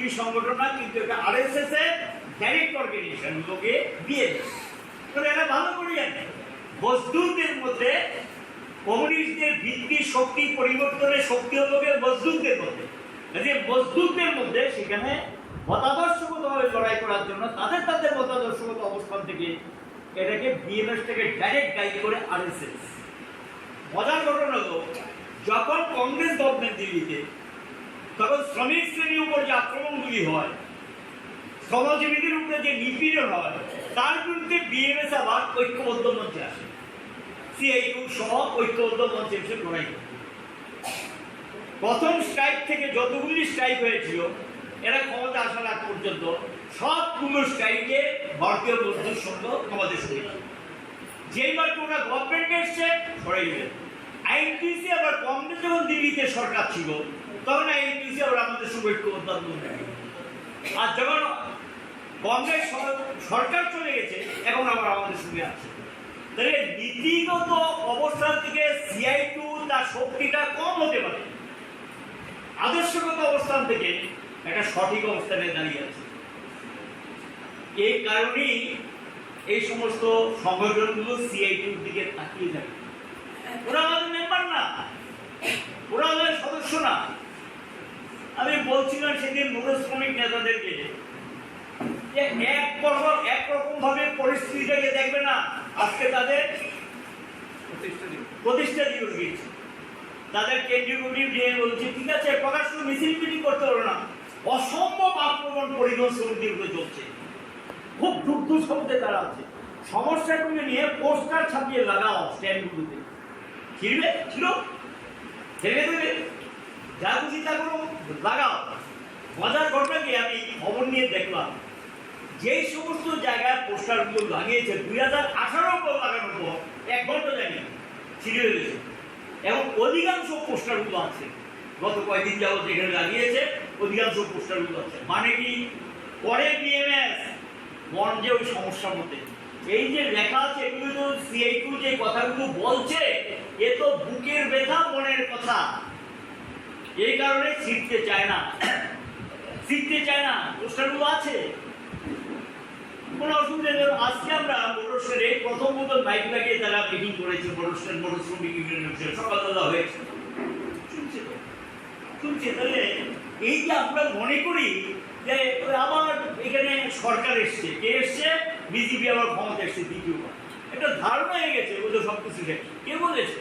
BJP সংগঠন না, কিন্তু এটা আরএসএস এর ডাইরেক্ট অর্গানাইজেশন লোকে দিয়ে দেয়। এরা ভালো করে জানে মজদুরদের মধ্যে কমিউনিস্টদের ভিত্তি শক্তি পরিবর্তনের শক্তি হল মজদুরদের মধ্যে। যে মজদুরদের মধ্যে সেখানে মতাদর্শগতভাবে লড়াই করার জন্য তাদের মতাদর্শগত অবস্থান থেকে এটাকে বিএমএস থেকে ডাইরেক্ট গাইড করে আরএসএস। মজার ঘটনা হলো যখন কংগ্রেস গভর্নমেন্ট দিল্লিতে, তখন শ্রমিক শ্রেণীর উপর যে আক্রমণগুলি হয়, শ্রমজীবীদের উপরে যে নিপীড়ন হয়, তার বিরুদ্ধে বিএমএস আবার ঐক্যবদ্ধ মঞ্চে আসে, সিআইটিউ সহ ঐক্যবদ্ধ মঞ্চে এসে লড়াই করে। প্রথম স্ট্রাইক থেকে যতগুলি স্ট্রাইক হয়েছিল এরা ক্ষমতা আসার আগ পর্যন্ত সবগুলো স্ট্রাইকে ভারতীয় মজদুর সংঘ আমাদের সঙ্গে। যেইবার ওরা গভর্নমেন্ট এসছে সরাই দিলেন। আইএনটিসি আবার কংগ্রেস যখন দিল্লিতে সরকার ছিল তখন আইএনটিসি আবার আমাদের সঙ্গে ঐক্যবদ্ধ। আর যখন কংগ্রেস সরকার চলে গেছে এখন আবার আমাদের সঙ্গে আছে। তাহলে নীতিগত অবস্থান থেকে সিআইটিউ তার শক্তিটা কম হতে পারে, আদর্শগত অবস্থান থেকে একটা সঠিক অবস্থানে দাঁড়িয়ে আছে। এই কারণেই এই সমস্ত সংগঠনগুলো সিআইটিউর দিকে তাকিয়ে থাকে। ওরা আমাদের মেম্বার না, ওরা আমাদের সদস্য না। আমি বলছিলাম সেদিন মূলশ্রমিক নেতাদেরকে যে একরকম ভাবে পরিস্থিতিটাকে দেখবে না। আজকে তাদের প্রতিষ্ঠা দিবস গিয়েছে, তাদের কেন্দ্রীয় কমিটি দিয়ে বলছে ঠিক আছে প্রকাশ্য মিছিল মিটিং করতে পারো না, অসম্ভব আক্রমণ পরিবহন শ্রমিকদের উপরে চলছে, খুব দুগ্ধ শব্দে তারা আছে, সমস্যাগুলো নিয়ে পোস্টার ছাপিয়ে লাগাও স্ট্যান্ডগুলোতে, ছিড়বে ছিল ছেড়ে দেবে, যা খুশি তা করো লাগাও। মজার ঘটনাকে আমি খবর নিয়ে দেখলাম, যেই সমস্ত জায়গায় পোস্টারগুলো লাগিয়েছে 2018 পর লাগানোর পর 1 ঘন্টা যায়নি ছিঁড়ে গেছে, এবং অধিকাংশ পোস্টারগুলো আছে গত কয়েকদিন যাবত যেখানে লাগিয়েছে অধিকাংশ পোস্টারগুলো আছে। মানে কি পরে বিএমএস মন যে ওই সমস্যার মধ্যে এই যে লেখা আছে এগুলো তো সিআইটিউ যে কথাগুলো বলছে এ তো বুকের ব্যথা মনের কথা, এই কারণে শিখতে চায় না, শিখতে চায় না। পোস্টারগুলো আছে, কোনো অসুবিধা নেই। আজকে আমরা মরণসভে প্রথম মতো বাইক লাগিয়ে তারা মিটিং করেছে, মরণশ্রমিক ইউনিয়নের সকালবেলা হয়েছে, শুনছে। তাহলে এই যে আমরা মনে করি যে আবার এখানে সরকার এসছে, কে এসছে? বিজেপি আবার ক্ষমতা এসছে দ্বিতীয়বার, একটা ধারণা হয়ে গেছে ওদের সবকিছু শেষ। কে বলেছে?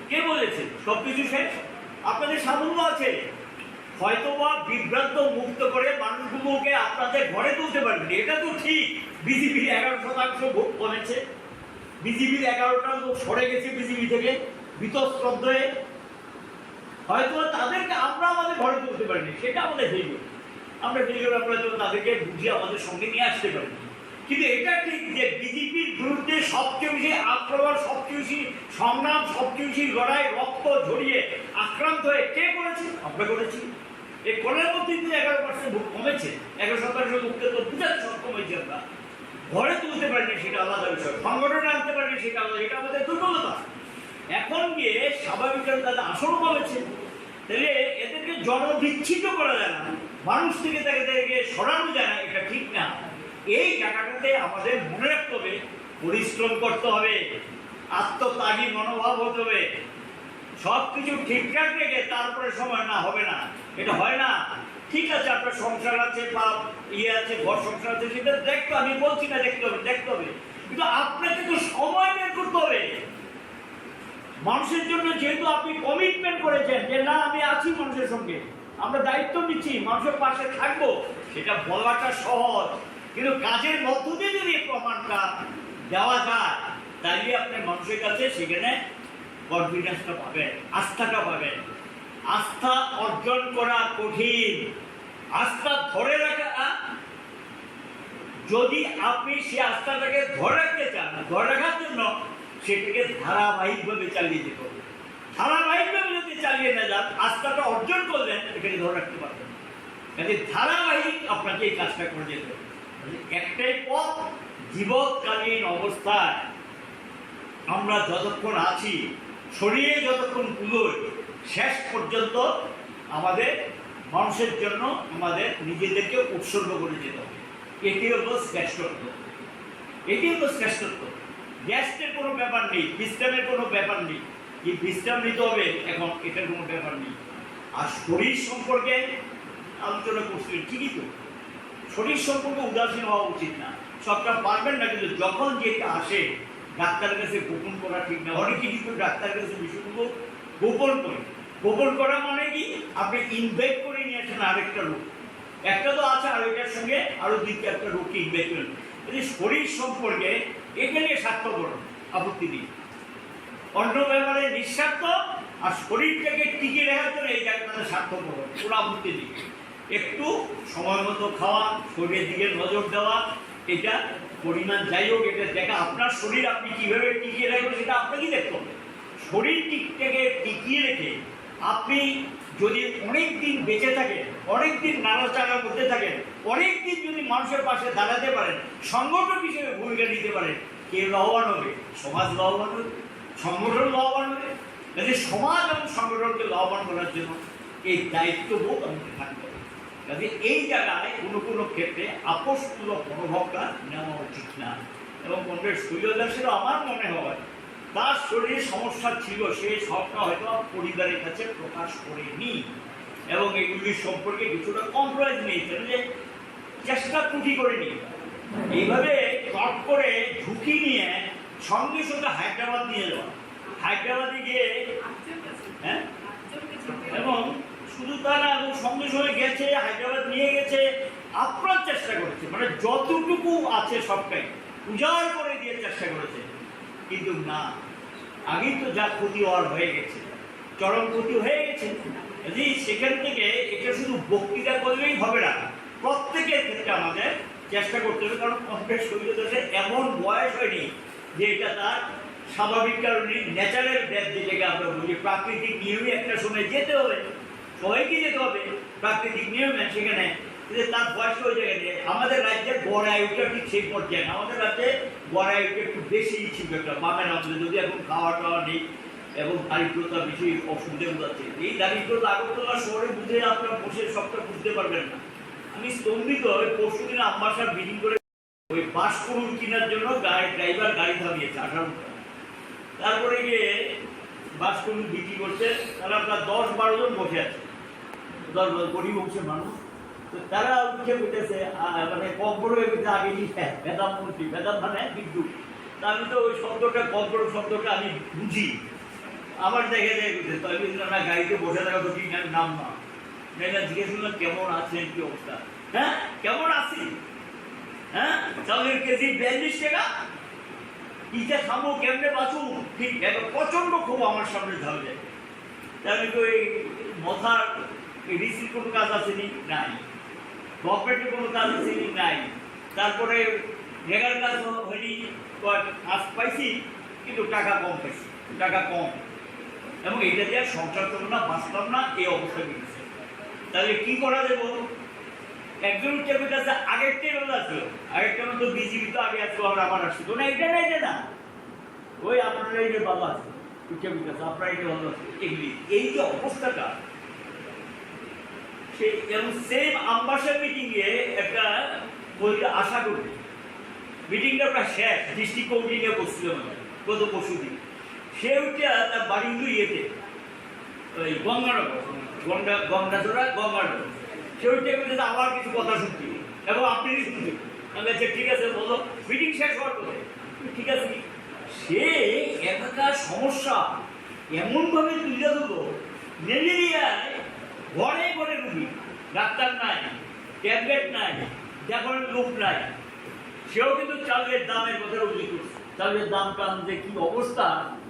কে বলেছে সবকিছু শেষ? আপনাদের সামন্য আছে, হয়তোবা বিভ্রান্ত মুক্ত করে মানুষগুলোকে আপনাদের ঘরে তুলতে পারবেন, এটা তো ঠিক। বিজেপির 11% ভোট কমেছে, বিজেপির 11টা লোক সরে গেছে বিজেপি থেকে বিতশ্রদ্ধ হয়ে, হয়তো তাদেরকে আমরা আমাদের ঘরে তুলতে পারিনি, সেটা আমাদের ফেলিওর। আমরা ফেলিওর, আমরা তাদেরকে বুঝিয়ে আমাদের সঙ্গে নিয়ে আসতে পারি। কিন্তু এটা ঠিক যে বিজেপির বিরুদ্ধে সবচেয়ে বেশি আক্রমণ, সবচেয়ে বেশি সংগ্রাম, সবচেয়ে বেশি লড়াই, রক্ত ঝরিয়ে আক্রান্ত হয়ে কে করেছে? আমরা করেছি। এই কোনের মধ্যে 11% ভোট কমেছে, 11% ভোটকে তো বুঝাতে সক্ষম হয়েছে। আমরা ঘরে তুলতে পারিনি, সেটা আলাদা বিষয়, সংগঠনে আনতে পারিনি, সেটা আলাদা, এটা আমাদের দুর্বলতা। এখন গিয়ে স্বাভাবিকভাবে তাদের আসন কমেছে, তাহলে এদেরকে জনবিচ্ছিন্ন করা যায় না, মানুষ থেকে তাদেরকে সরানো যায় না, এটা ঠিক না। এই জায়গাটাতে আমাদের মনে রাখতে হবে, পরিশ্রম করতে হবে, আত্মত্যাগী মনোভাব হতে হবে, সবকিছু ঠিকঠাক রেখে তারপরে সময় না হবে না, এটা হয় না। ঠিক আছে আপনার সংসার আছে বা ইয়ে আছে, ঘর সংসার আছে, সেটা দেখতে, আমি বলছি না দেখতে হবে, দেখতে হবে, কিন্তু আপনাকে তো সময় বের করতে হবে মানুষের জন্য। যেহেতু আপনি কমিটমেন্ট করেছেন যে না আমি আছি মানুষের সঙ্গে, আমরা দায়িত্ব নিচ্ছি, মানুষের পাশে থাকবো, সেটা বলাটা সহজ, কিন্তু কাজের মধ্য দিয়ে যদি প্রমাণটা দেওয়া যায় তাহলে আপনি মানুষের কাছে সেখানে কনফিডেন্সটা পাবেন, আস্থাটা পাবেন। আস্থা অর্জন করা কঠিন, আস্থা ধরে রাখা, যদি আপনি সেই আস্থাটাকে ধরে রাখতে চান, ধরে রাখার জন্য সেটাকে ধারাবাহিকভাবে চালিয়ে যেতে হবে। ধারাবাহিকভাবে যদি চালিয়ে না যান, আস্থাটা অর্জন করলেন, এটাকে ধরে রাখতে পারবেন। কাজে ধারাবাহিক আপনাকে এই কাজটা করে যেতে হবে। একটাই পথ, জীবৎকালীন অবস্থায় আমরা যতক্ষণ আছি, শরীরে যতক্ষণ পুজোয়, শেষ পর্যন্ত আমাদের মানুষের জন্য আমাদের নিজেদেরকে উৎসর্গ করে যেতে হবে। এটি হলো শ্রেষ্ঠত্ব, এটি হলো শ্রেষ্ঠত্ব। গ্যাসের কোনো ব্যাপার নেই, বিশ্রামের কোনো ব্যাপার নেই, যে বিশ্রাম নিতে হবে এখন এটার কোনো ব্যাপার নেই। আর শরীর সম্পর্কে আলোচনা করছিলেন, ঠিকই তো, শরীর সম্পর্কে উদাসীন হওয়া উচিত না। সবটা পারবেন না, কিন্তু যখন যেটা আসে ডাক্তারের কাছে গোপন করা ঠিক না। অনেকে কিন্তু ডাক্তারের কাছে বিষয়গুলো গোপন করে। গোপন করা মানে কি, আপনি ইনভেক্ট করে নিয়ে আসেন আরেকটা রোগ, একটা তো আছে আর এটার সঙ্গে আরো দ্বিতীয় একটা রোগকে ইনভেক্ট করেন। শরীর সম্পর্কে এটা নিয়ে স্বার্থপর, আপত্তি নেই। অন্য ব্যাপারে নিঃস্বার্থ, আর শরীরটাকে টিকিয়ে রাখার জন্য এই জায়গাটাতে স্বার্থপর, কোনো আপত্তি নেই। একটু সময় মতো খাওয়া, শরীরের দিকে নজর দেওয়া, এটা পরিমাণ যাই হোক, এটা দেখা আপনার শরীর আপনি কিভাবে টিকিয়ে রাখবেন সেটা আপনাকেই দেখতে হবে। শরীরটিকে টিকিয়ে রেখে আপনি যদি অনেক দিন বেঁচে থাকেন, অনেক দিন নাড়াচাড়া করতে থাকেন, অনেক দিন যদি মানুষের পাশে দাঁড়াতে পারেন, সংগঠন হিসেবে ভূমিকা নিতে পারেন, কে লাভবান হবে? সমাজ লাভবান হবে, সংগঠন লাভবান হবে। কাজে সমাজ এবং সংগঠনকে লাভবান করার জন্য এই দায়িত্ববোধ আমাদের থাকতে হবে। কাজে এই জায়গায় কোনো কোনো ক্ষেত্রে আপোষমূলক মনোভাবটা নেওয়া উচিত না। এবং কংগ্রেস শৈলদাসেরও আমার মনে হয় তার শরীরে সমস্যা ছিল, সে সবটা হয়তো পরিবারের কাছে প্রকাশ করেনি এবং এগুলি সম্পর্কে কিছুটা কম্প্রোমাইজ নিয়েছেন, যে চেষ্টা ত্রুটি করেনি। এইভাবে চট করে ঝুঁকি নিয়ে সঙ্গে সঙ্গে হায়দ্রাবাদ নিয়ে যাওয়া, হায়দ্রাবাদে গিয়ে হ্যাঁ, এবং শুধু তারা সঙ্গে সঙ্গে গেছে, হায়দ্রাবাদ নিয়ে গেছে, আপ্রাণ চেষ্টা করেছে, মানে যতটুকু আছে সবটাই উজাড় করে দিয়ে চেষ্টা করেছে, কিন্তু না, আগেই তো যা ক্ষতি হওয়ার হয়ে গেছে, চরম ক্ষতি হয়ে গেছে। সেখান থেকে এটা শুধু বক্তৃতা করলেই হবে না, প্রত্যেকের ক্ষেত্রে আমাদের চেষ্টা করতে হবে। কারণ কংগ্রেস শৈলদাসে এমন বয়স হয়নি যে এটা তার স্বাভাবিক কারণে ন্যাচারাল ডেথ, যেটাকে আমরা বলি, প্রাকৃতিক নিয়মে একটা সময় যেতে হবে, সবাইকে যেতে হবে প্রাকৃতিক নিয়মে। সেখানে তার বয়স হয়ে যায়। আমাদের রাজ্যের গড় আয়ুটা ঠিক সেই পর্যায়ে, আমাদের রাজ্যে গড় আয়ুটা একটু বেশি ছিল একটা বামের আমাদের, যদি এখন খাওয়া টাওয়া নেই এবং দারিদ্রতা বেশি অসুবিধা বোঝাচ্ছে। এই দারিদ্রতা আগরতলা শহরে বুঝে আপনারা বসে সবটা বুঝতে পারবেন না। আমি স্তম্ভিত, পরশুদিন আম্বাসার মিটিং করে ওই বাস করুন কেনার জন্য ড্রাইভার গাড়ি থামিয়েছে 18 টাকা, তারপরে গিয়ে বাস করুন বিক্রি করছে, তারা আপনার 10-12 জন বসে আছে, 10 গরিব অংশের মানুষ। তো তারা উঠে উঠেছে, মানে কম্পড় হয়ে গেছে আগে ভেদাম মন্ত্রী, ভেদাম মানে বিদ্যুৎ। তা আমি তো ওই শব্দটা, কম্পড় শব্দটা আমি বুঝি, আমার জায়গায় গেছে। তো আমি না গাড়িতে বসে থাকা তো ঠিক নাম না, জিজ্ঞেস করলাম কেমন আছেন, কি অবস্থা? হ্যাঁ কেমন আছি, হ্যাঁ চাউলের কেজি 42 টাকা, ইটা খাবো কেমনে বাঁচু, ঠিক প্রচন্ড খুব আমার সামনে ঝাল যায়। আমি তো এই মথার রিসির কোনো কাজ আসেনি, নাই, গভর্নমেন্টের কোনো কাজ আসেনি, নাই, তারপরে রেগার কাজ হয়নি, কাজ পাইছি কিন্তু টাকা কম পাইছি, টাকা কম, এবং এইটা দিয়ে সংসার করবো না, বাঁচলাম না, এই অবস্থা বেরিয়েছে। তাহলে কি করা যাবো? একজন চেপে কাছে আগেরটাই ভালো আসলো, আগেরটা মতো বিজেপি তো আগে আসলো, আমরা আবার আসছি তো না, এটা না, এটা না, ওই আপনারা এই যে বাবা আছে চেপে কাছে, আপনারা এটা ভালো আছে, এগুলি এই যে অবস্থাটা, সেই এবং সেম আম্বাসার মিটিংয়ে একটা বলতে আশা করি, মিটিংটা প্রায় শেষ, ডিস্ট্রিক্ট কমিটিংয়ে বসছিল গত পরশু দিন, সে উঠে তার বাড়ি কিন্তু ইয়েতে ওই গঙ্গানগর, গঙ্গাজোড়া গঙ্গানগর, সে উঠে বলতে আমার কিছু কথা শুনছি এবং আপনি শুনছি। আমি বলছি ঠিক আছে বলো, মিটিং শেষ হওয়ার কথা, ঠিক আছে। সে এলাকার সমস্যা এমনভাবে তুলে ধরলো, ম্যালেরিয়ায় ঘরে ঘরে রুগী, ডাক্তার নাই, ট্যাবলেট নাই, দেখানোর লোক নাই। সেও কিন্তু চালের দামের কথা উল্লেখ করছে, চালের দাম টান যে কি অবস্থা।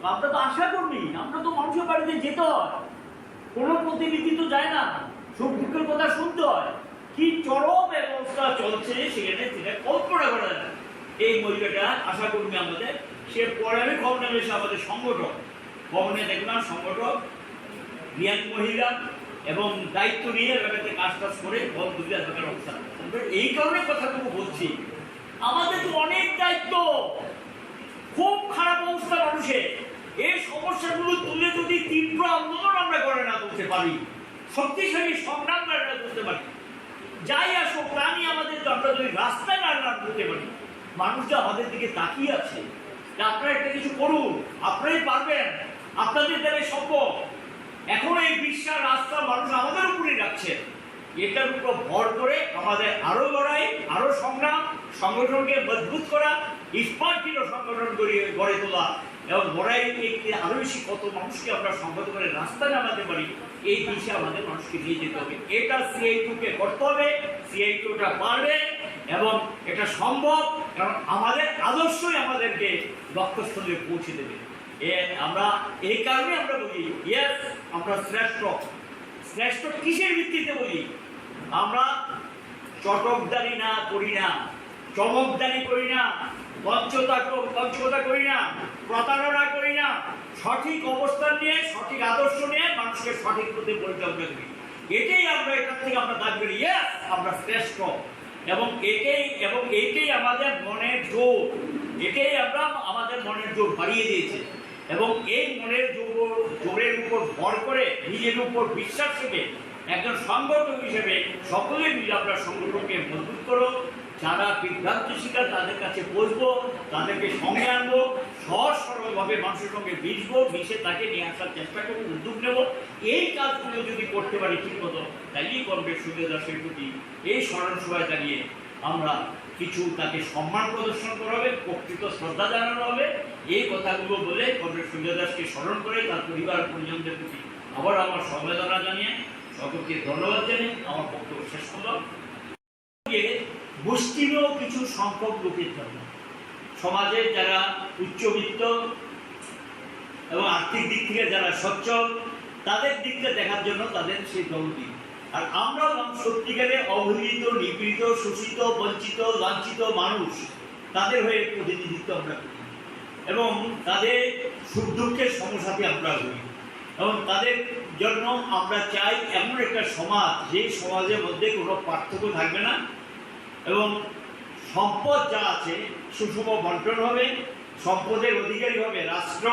আমরা তো আশা করি, আমরা তো মানুষের বাড়িতে যেতে হয়, কোনো প্রতিনিধি তো যায় না, সুখ দুঃখের কথা শুনতে হয়, কি চরম ব্যবস্থা চলছে সেখানে, সেটা কল্পনা করা যায় না। এই মহিলাটা আশা কর্মী আমাদের, সে পরে আমি খবর এসে আমাদের সংগঠক ভবনে দেখলাম, সংগঠক রিয়ান মহিলা এবং দায়িত্ব নিয়ে ব্যাপারে কাজ টাজ করে ফল দুর্গা ব্যাপারে অবস্থান। এই কারণে কথাটুকু বলছি, আমাদের তো অনেক দায়িত্ব, খুব খারাপ অবস্থা মানুষের, এই সমস্যাগুলো তুলে যদি তীব্র আন্দোলন আমরা করে না করতে পারি, শক্তিশালী সংগ্রাম না করতে পারি, যাই আসুক তা নিয়ে আমাদের আমরা যদি রাস্তায় না করতে পারি, মানুষরা আমাদের দিকে তাকিয়ে আছে যে আপনারা একটা কিছু করুন, আপনারাই পারবেন, আপনাদের দ্বারা সম্ভব। এখন এই বিশ্বাস রাস্তা মানুষ আমাদের উপরেই রাখছে। এটার উপর ভর করে আমাদের আরো লড়াই, আরো সংগ্রাম, সংগঠনকে মজবুত করা, স্পর্শীয় সংগঠন গড়ে তোলা এবং লড়াই আরো বেশি কত মানুষকে আমরা সংগত করে রাস্তায় নামাতে পারি, এই দিশে আমাদের মানুষকে নিয়ে যেতে হবে। এটা সিআইটিউকে করতে হবে, সিআইটিউটা পারবে এবং এটা সম্ভব, কারণ আমাদের আদর্শই আমাদেরকে লক্ষ্যস্থলে পৌঁছে দেবে। আমরা এই কারণে আমরা বলি ইয়েস আমরা শ্রেষ্ঠ। শ্রেষ্ঠ কিসের ভিত্তিতে বলি? আমরা চটকদারি না করি না, চমকদারি করি না, পঞ্চকতা করি না, প্রতারণা করি না, সঠিক অবস্থান নিয়ে সঠিক আদর্শ নিয়ে মানুষকে সঠিক পথে পরিচালনা করি। এটাই আমরা এখান থেকে আমরা দাবি করি ইয়েস আমরা শ্রেষ্ঠ। এবং এটাই আমাদের মনের জোর, এটাই আমরা আমাদের মনের জোর বাড়িয়ে দিয়েছে। এবং এই মনের জোরের উপর ভর করে নিজের উপর বিশ্বাস থেকে একজন সংগঠক হিসেবে সকলে মিলে আমরা সংগঠনকে মজবুত করো। যারা বিভ্রান্ত শিকার তাদের কাছে বসবো, তাদেরকে সঙ্গে আনবো, সহজ সরলভাবে মানুষের সঙ্গে মিশে তাকে নিয়ে আসার চেষ্টা করবো, উদ্যোগ নেব। এই কাজগুলো যদি করতে পারি ঠিক মতো, তাইলেই কমরেড সুজয় দাসের প্রতি এই স্মরণ সভায় দাঁড়িয়ে আমরা কিছু তাকে সম্মান প্রদর্শন করা হবে, প্রকৃত শ্রদ্ধা জানানো হবে। এই কথাগুলো বলে কমরেড সুজয় দাসকে স্মরণ করে তার পরিবার পরিজনদের প্রতি আবার আমার সমবেদনা জানিয়ে সকলকে ধন্যবাদ জানিয়ে আমার বক্তব্য শেষ করলাম। মুষ্টিমেয় কিছু সংখ্যক লোকের জন্য সমাজে যারা উচ্চবিত্ত এবং আর্থিক দিক থেকে যারা সচ্ছল, তাদের দিকটা দেখার জন্য তাদের সেই দলটি। আর আমরা সত্যিকারে অবহেলিত, নিপীড়িত, শোষিত, বঞ্চিত, লাঞ্ছিত মানুষ, তাদের হয়ে প্রতিনিধিত্ব আমরা করি এবং তাদের সুখ দুঃখের সমসাথী আমরা হই। এবং তাদের জন্য আমরা চাই এমন একটা সমাজ, যে সমাজের মধ্যে কোনো পার্থক্য থাকবে না এবং সম্পদ যা আছে সুষম বন্টন হবে, সম্পদের অধিকারী হবে রাষ্ট্র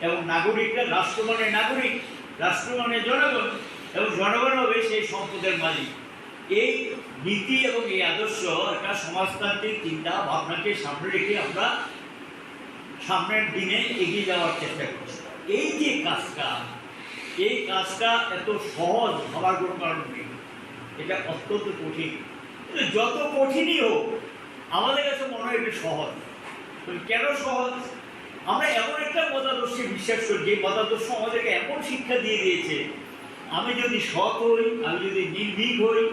এবং নাগরিকরা। রাষ্ট্র মানে নাগরিক, রাষ্ট্র মানে জনগণ এবং জনগণ হবে সেই সম্পদের মালিক। এই নীতি এবং এই আদর্শ একটা সমাজতান্ত্রিক চিন্তা ভাবনাকে সামনে রেখে আমরা সামনের দিনে এগিয়ে যাওয়ার চেষ্টা করছি। এই যে কাজটা, এই কাজটা এত সহজ হবার কোনো কারণ নেই, এটা অত্যন্ত কঠিন। যত কঠিনই হোক আমাদের কাছে মনে হয় এটা সহজ। কেন সহজ? আমরা এমন একটা মতাদর্শে বিশ্বাস করি, যে মতাদর্শ আমাদেরকে এমন শিক্ষা দিয়ে দিয়েছে, আমি যদি সৎ হই, আমি যদি নির্ভীক হই,